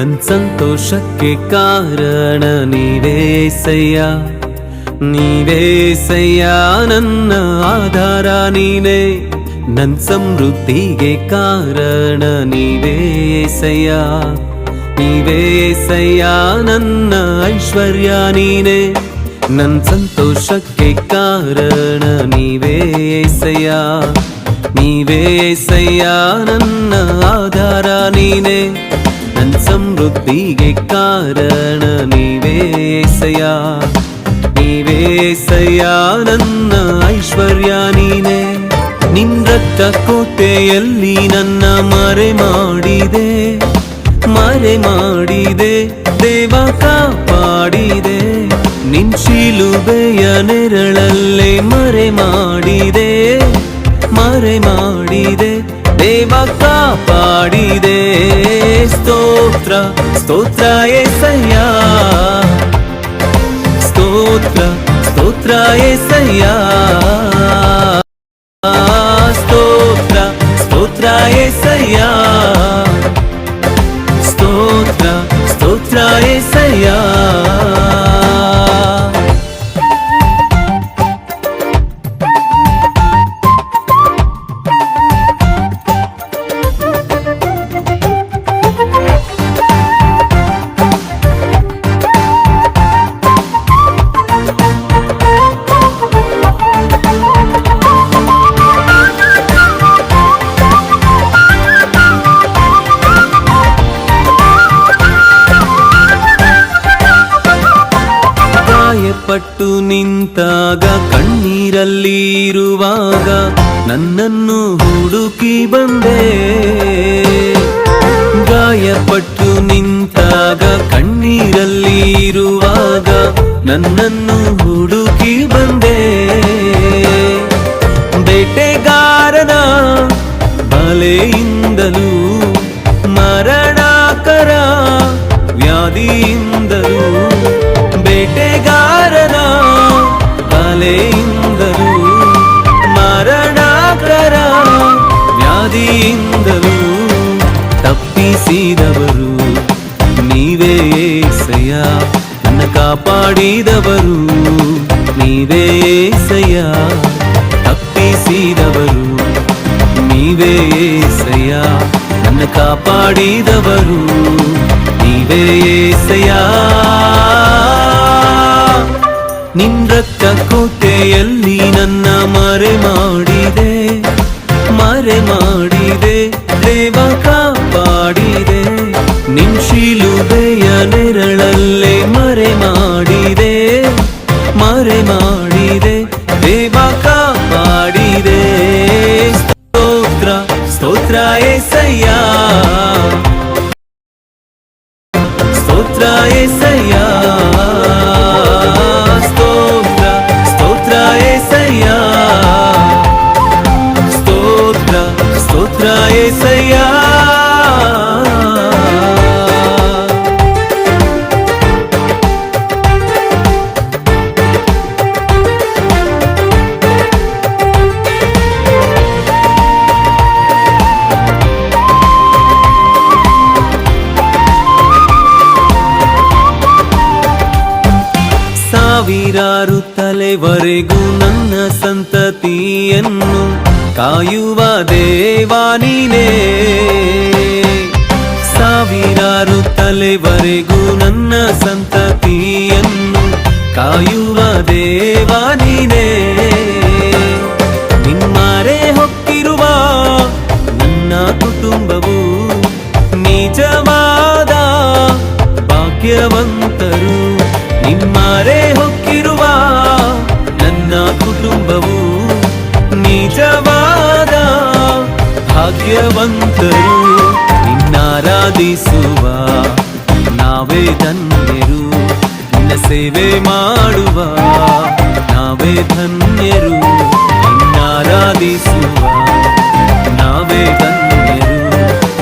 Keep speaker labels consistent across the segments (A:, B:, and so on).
A: ನನ್ ಸಂತೋಷಕ್ಕೆ ಕಾರಣ ನೀವೇಸಯ್ಯ, ನೀವೇಸಯ್ಯ ನನ್ನ ಆಧಾರ ನೀನೇ. ನನ್ ಸಮೃದ್ಧಿಗೆ ಕಾರಣ ನೀವೇಸಯ್ಯ, ನೀವೇಸಯ್ಯ ನನ್ನ ಐಶ್ವರ್ಯ ನೀನೇ. ನನ್ ಸಂತೋಷಕ್ಕೆ ಕಾರಣ ನೀವೇಸಯ್ಯ, ನೀವೇಸಯ್ಯ ನನ್ನ ಆಧಾರ ನೀನೇ. ನನ್ ಸಮೃದ್ಧಿಗೆ ಕಾರಣ ನೀವೇಸಯ್ಯ, ನೀವೇಸಯ್ಯ ನನ್ನ ಐಶ್ವರ್ಯ ನೀನೇ. ನಿನ್ ರಕ್ತ ಕೋಟೆಯಲ್ಲಿ ನನ್ನ ಮರೆ ಮಾಡಿದೆ, ಮರೆ ಮಾಡಿದೆ ದೇವ ಕಾಪಾಡಿದೆ. ನಿನ್ ಶಿಲುಬೆಯ ನೆರಳಲ್ಲೇ ಮರೆ ಮಾಡಿದೆ, ಮರೆ ಮಾಡಿದೆ ದೇವ ಕಾಪಾಡಿದೆ. ಸ್ತೋತ್ರ ಸ್ತೋತ್ರ యేసయ్య, ಸ್ತೋತ್ರ ಸ್ತೋತ್ರ యేసయ్య, ಸ್ತೋತ್ರ ಸ್ತೋತ್ರ యేసయ్య, ಸ್ತೋತ್ರ ಸ್ತೋತ್ರ యేసయ్య. ಪಟ್ಟು ನಿಂತಾಗ ಕಣ್ಣೀರಲ್ಲಿ ಇರುವಾಗ ನನ್ನನ್ನು ಹುಡುಕಿ ಬಂದೆ. ಗಾಯಪಟ್ಟು ನಿಂತಾಗ ಕಣ್ಣೀರಲ್ಲಿ ಇರುವಾಗ ನನ್ನನ್ನು ಹುಡುಕಿ ಬಂದೆ. ಬೇಟೆಗಾರನ ಬಲೆಯಿಂದಲೂ ಮರಣಕರ ವ್ಯಾಧಿಯಿಂದಲೂ, ಬೇಟೆಗಾರನ ಬಲೆಯಿಂದಲೂ ಮರಣಕರ ವ್ಯಾಧಿಯಿಂದಲೂ ತಪ್ಪಿಸಿದವರು ನೀವೇ యేసయ్య, ನನ್ನ ಕಾಪಾಡಿದವರು ನೀವೇ యేసయ్య. ತಪ್ಪಿಸಿದವರು ನೀವೇ యేసయ్య, ನನ್ನ ಕಾಪಾಡಿದವರು ನೀವೇ యేసయ్య. ನಿನ್ ರಕ್ತ ಕೋಟೆಯಲ್ಲಿ ನನ್ನ ಮರೆ ಮಾಡಿದೆ, ಮರೆ ಮಾಡಿದೆ ದೇವ ಕಾಪಾಡಿದೆ. ನಿನ್ ಶಿಲುಬೆಯ ನೆರಳಲ್ಲೇ ಮರೆ ಮಾಡಿದೆ, ಮರೆ ಮಾಡಿದೆ ದೇವ ಕಾಪಾಡಿದೆ. ಸ್ತೋತ್ರ ಸ್ತೋತ್ರ యేసయ్య, ಸ್ತೋತ್ರ యేసయ్య, ಸ್ತೋತ್ರ ಸ್ತೋತ್ರ యేసయ్య, ಸ್ತೋತ್ರ ಸ್ತೋತ್ರ యేసయ్య. ಸಾವಿರಾರು ತಲೆವರೆಗೂ ನನ್ನ ಸಂತತಿಯನ್ನು ಕಾಯುವ ದೇವಾ ನೀನೇ. ಸಾವಿರಾರು ತಲೆವರೆಗೂ ನನ್ನ ಸಂತತಿಯನ್ನು ಕಾಯುವ ದೇವಾ ನೀನೇ. ನಿಮ್ಮರೆ ಹೊಕ್ಕಿರುವ ನನ್ನ ಕುಟುಂಬವು ನಿಜವಾದ ಭಾಗ್ಯವಂತರು. ನಿಮ್ಮರೆ ಹೊಕ್ಕಿರುವ ನನ್ನ ಕುಟುಂಬವು ನಿಜವಾದ ಭಾಗ್ಯವಂತರು. ನಿನ್ನಾರಾಧಿಸುವ ನಾವೇ ಧನ್ಯರು, ನಿನ್ನ ಸೇವೆ ಮಾಡುವ ನಾವೇ ಧನ್ಯರು. ನಿನ್ನಾರಾಧಿಸುವ ನಾವೇ ಧನ್ಯರು,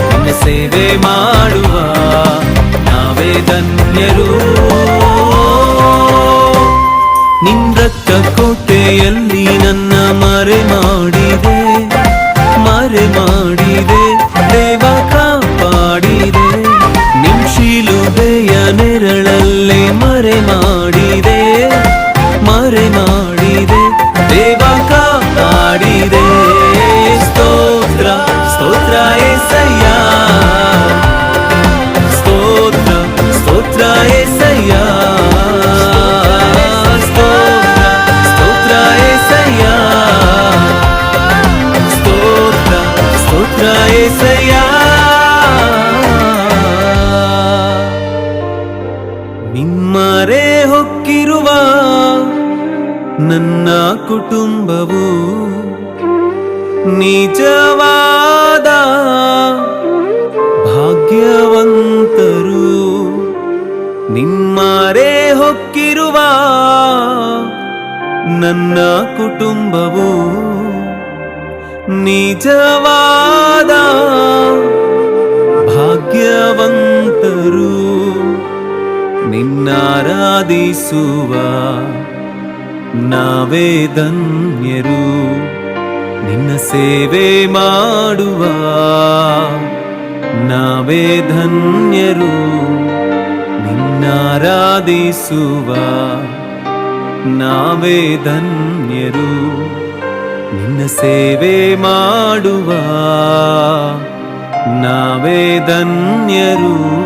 A: ನಿನ್ನ ಸೇವೆ ಮಾಡುವ ನಾವೇ ಧನ್ಯರು. ನಿನ್ ರಕ್ತ ಕೋಟೆಯಲ್ಲಿ ನನ್ನ ಮರೆ ಮಾಡಿದೆ, ಮರೆ ಮಾಡಿದೆ ದೇವ ಕಾಪಾಡಿದೆ. ನಿನ್ ನಿಜವಾದ ಭಾಗ್ಯವಂತರು. ನಿಮ್ಮರೆ ಹೊಕ್ಕಿರುವ ನನ್ನ ಕುಟುಂಬವು ನಿಜವಾದ ಭಾಗ್ಯವಂತರು. ನಿನ್ನಾರಾಧಿಸುವ ನಾವೇ ಧನ್ಯರು. ನಿನ್ನ ಸೇವೆ ಮಾಡುವ ನಾವೇ ಧನ್ಯರು. ನಿನ್ನಾರಾಧಿಸುವ ನಾವೇ ಧನ್ಯರು. ನಿನ್ನ ಸೇವೆ ಮಾಡುವ ನಾವೇ ಧನ್ಯರು.